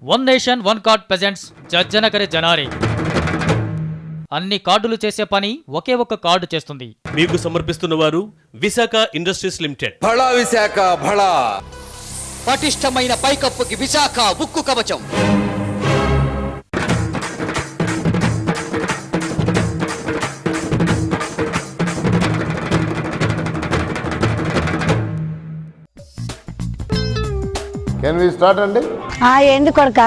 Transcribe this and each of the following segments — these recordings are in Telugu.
One nation one card presents జజ్జనకరి జనారే. అన్ని కార్డులు చేసే పని ఒకే ఒక కార్డు చేస్తుంది. మీకు సమర్పిస్తున్న వారు విశాఖ ఇండస్ట్రీస్ లిమిటెడ్. భళా విశాఖ భళా. పటిష్టమైన పైకప్పుకి విశాఖ ఉక్కు కవచం. కెన్ వి స్టార్ట్ అండి? ఏంది కొడక?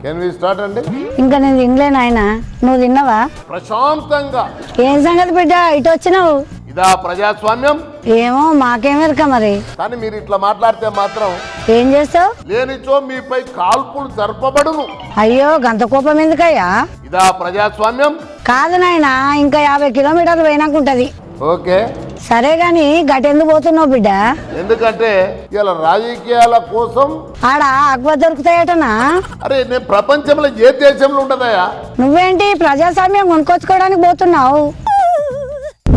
కెన్ వి స్టార్ట్ అండి? ఇంకా నేను తినలేను ఆయన. నువ్వు తిన్నావా? ప్రశాంతంగా. ఏం సంగతి బిడ్డ ఇటు వచ్చినావు? ఇదా ప్రజాస్వామ్యం? ఏమో మాకేమెరక మరి. కానీ మీరు ఇట్లా మాట్లాడితే మాత్రం ఏం చేస్తావు? లేనిచో మీపై కాల్పులు జరపబడును. అయ్యో గంత కోపం ఎందుకయ్యా? ఇదా ప్రజాస్వామ్యం? కాదు నాయన, ఇంకా 50 కిలోమీటర్లు పోయినాకుంటది. ఓకే సరే గాని గటెందుకు పోతున్నావు బిడ్డ? ఎందుకంటే ఇలా రాజకీయాల కోసం ఆడ ఆకువ దొరుకుతాయటనా? అరే నేను ప్రపంచంలో ఏ దేశంలో ఉంటదయా? నువ్వేంటి ప్రజాస్వామ్యం కొనుక్కొచ్చుకోవడానికి పోతున్నావు?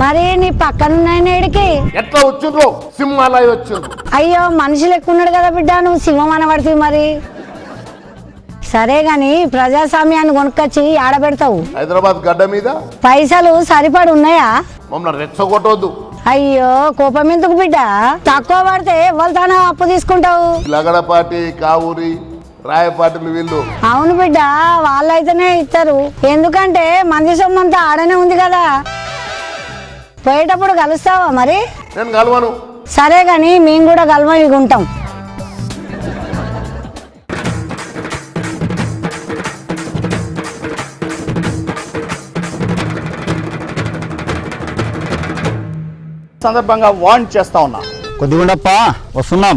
మరి నీ పక్కనున్నాయన ఏడికి ఎట్లా వచ్చిండ్రు? సింహాలయ వచ్చిండ్రు. అయ్యో మనిషి లెక్క ఉన్నాడు కదా బిడ్డ, నువ్వు సింహం అనబడుతుంది మరి. సరే గాని ప్రజాస్వామ్యాన్ని కొనుక్కొచ్చి ఆడబెడతావు. హైదరాబాద్ గడ్డ మీద పైసలు సరిపడి ఉన్నాయా? మమ్మల్ని రెచ్చగొట్టవద్దు. అయ్యో కోపం ఎందుకు బిడ్డ? తక్కువ పడితే ఎవరితోనో అప్పు తీసుకుంటావు. లగడపాటి, కావూరి, రాయపాటిలు వీళ్ళు. అవును బిడ్డ, వాళ్ళైతేనే ఇస్తారు. ఎందుకంటే మంది సొమ్మంతా ఆడనే ఉంది కదా. పోయేటప్పుడు కలుస్తావా మరి? నేను కలవను. సరే గాని మేము కూడా కలవని ఉంటాం. సందర్భంగా వార్న్ చేస్తా ఉన్నా. కొద్దిగుండప్ప వస్తున్నాం.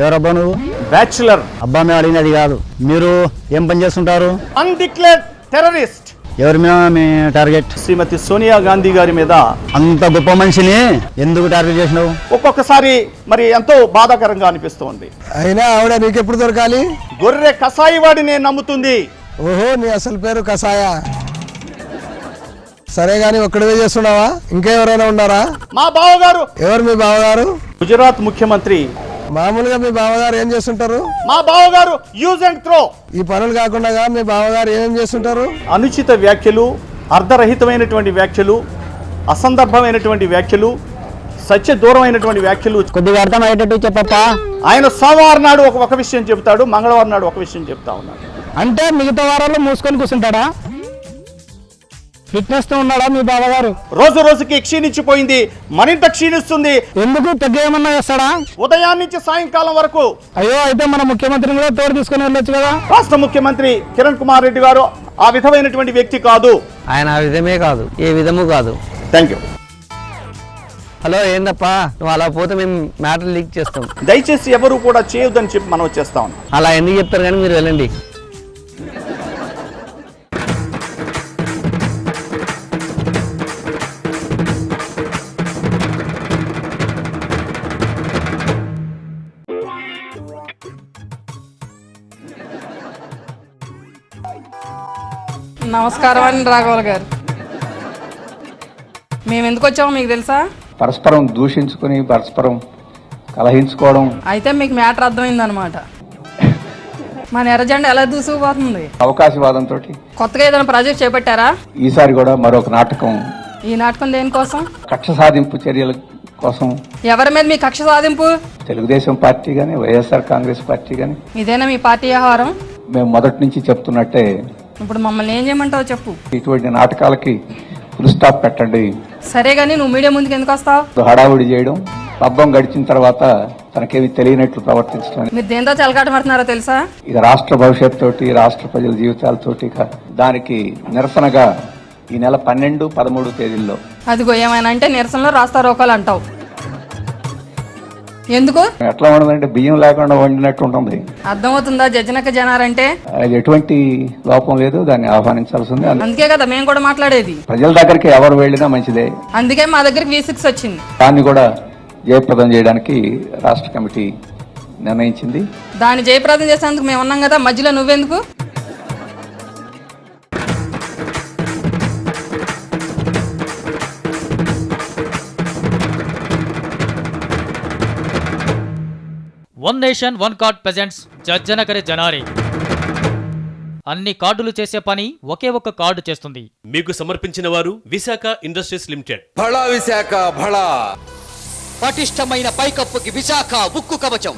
ఎవరబ్బా నువ్వు? బ్యాచులర్. అబ్బా మేము అడిగినది కాదు. మీరు ఏం పని చేస్తుంటారు? Undeclared terrorist. ఎవరి మీద మీ టార్గెట్? శ్రీమతి సోనియా గాంధీ గారి మీద. అంత గొప్ప మనిషిని ఎందుకు టార్గెట్ చేసినావు? ఒక్కొక్కసారి మరి ఎంతో బాధాకరంగా అనిపిస్తోంది. అయినా ఆవిడ నీకెప్పుడు దొరకాలి? గొర్రె కసాయి వాడిని నమ్ముతుంది. ఓహో, నీ అసలు పేరు కసాయ. సరే గాని ఒక్కడివే చేస్తున్నావా? ఇంకెవరైనా ఉన్నారా? మా బావగారు. ఎవరు మీ బావగారు? గుజరాత్ ముఖ్యమంత్రి. మామూలుగా మీ బావగారు ఏం చేస్తుంటారు? మా బావగారు యూజ్ అండ్ త్రో. ఈ పనులు కాకుండా మీ బావగారు ఏమేం చేస్తుంటారు? అనుచిత వ్యాఖ్యలు, అర్ధరహితమైనటువంటి వ్యాఖ్యలు, అసందర్భమైనటువంటి వ్యాఖ్యలు, సత్య దూరమైనటువంటి వ్యాఖ్యలు. కొద్దిగా అర్థమయ్యేటట్టు చెప్పప్పా. ఆయన సోమవారం నాడు ఒక విషయం చెప్తాడు, మంగళవారం నాడు ఒక విషయం చెప్తా ఉన్నాడు. అంటే మిగతా వారాల్లో మూసుకొని కూర్చుంటాడా? ఫిట్నెస్ తో ఉన్నాడా మీ బావగారు? రోజు రోజుకి క్షీణించిపోయింది, మరింత క్షీణిస్తుంది. ఎందుకు పెద్ద ఏమన్నా చేస్తాడా? ఉదయాన్ని నుంచి సాయంకాలం వరకు. అయ్యో, అయితే మన ముఖ్యమంత్రిని కూడా తోడు తీసుకుని వెళ్ళొచ్చు కదా. రాష్ట్ర ముఖ్యమంత్రి కిరణ్ కుమార్ రెడ్డి గారు ఆ విధమైనటువంటి వ్యక్తి కాదు. ఆయన ఆ విధమే కాదు, ఏ విధము కాదు. Thank you. హలో, ఏందప్పా నువ్వు అలా పోతే మేము మ్యాటర్ లీక్ చేస్తాం. దయచేసి ఎవరు కూడా చేయొద్దని చెప్పి మనం చేస్తా ఉన్నాం. అలా ఎందుకు చెప్తారు కానీ మీరు వెళ్ళండి. నమస్కారం అండి రాఘవల్ గారు. మేము ఎందుకు వచ్చామో మీకు తెలుసా? పరస్పరం దూషించుకుని పరస్పరం కలహించుకోవడం. అయితే మీకు మ్యాటర్ అర్థమైంది అనమాట. మన ఎర్రజెండా ఎలా దూసుకుపోతుంది. అవకాశవాదంతో కొత్తగా ఏదైనా ప్రాజెక్ట్ చేపట్టారా? ఈసారి కూడా మరొక నాటకం. ఈ నాటకం దేనికోసం? కక్ష సాధింపు చర్యల కోసం. ఎవరి మీద మీ కక్ష సాధింపు? తెలుగుదేశం పార్టీ గాని, వైఎస్ఆర్ కాంగ్రెస్ పార్టీ గాని. ఇదేనా మీ పార్టీ వ్యవహారం? మేము మొదటి నుంచి చెప్తున్నట్టే. ఇప్పుడు మమ్మల్ని ఏం చేయమంటావు చెప్పు. ఇటువంటి నాటకాలకి ఫుల్ స్టాప్ పెట్టండి. సరే గానీ నువ్వు మీడియా ముందుకు ఎందుకు వస్తావు? హడావుడి చేయడం, పబ్బం గడిచిన తర్వాత తనకేమి తెలియనట్లు ప్రవర్తించడం. మీరు దేంతో చెలకాట పడుతున్నారో తెలుసా? ఇక రాష్ట్ర భవిష్యత్తు తోటి, రాష్ట్ర ప్రజల జీవితాలతోటి దానికి నిరసనగా ఈ నెల 12, 13 తేదీల్లో. అదిగో ఏమైనా అంటే నిరసనలో రాస్తా రోకాలు అంటావు. ఎందుకు? ఎట్లా ఉండదంటే బియ్యం లేకుండా వండినట్టు ఉంటుంది. అర్థమవుతుందా జజ్జనక జనారంటే? అది ఎటువంటి లోపం లేదు, దాన్ని ఆహ్వానించాల్సింది. అందుకే కదా మేము కూడా మాట్లాడేది. ప్రజల దగ్గరికి ఎవరు వెళ్ళినా మంచిదే. అందుకే మా దగ్గరికి V6 వచ్చింది. దాన్ని కూడా జయప్రదం చేయడానికి రాష్ట్ర కమిటీ నిర్ణయించింది. దాన్ని జయప్రదం చేసేందుకు మేము ఉన్నాం కదా, మధ్యలో నువ్వెందుకు? One nation one card presents జజ్జనకరే జనారే. అన్ని కార్డులు చేసే పని ఒకే ఒక్క కార్డు చేస్తుంది. మీకు సమర్పించిన వారు విశాఖ ఇండస్ట్రీస్ లిమిటెడ్. భళా విశాఖ భళా. పటిష్టమైన పైకప్పుకి విశాఖ ఉక్కు కవచం.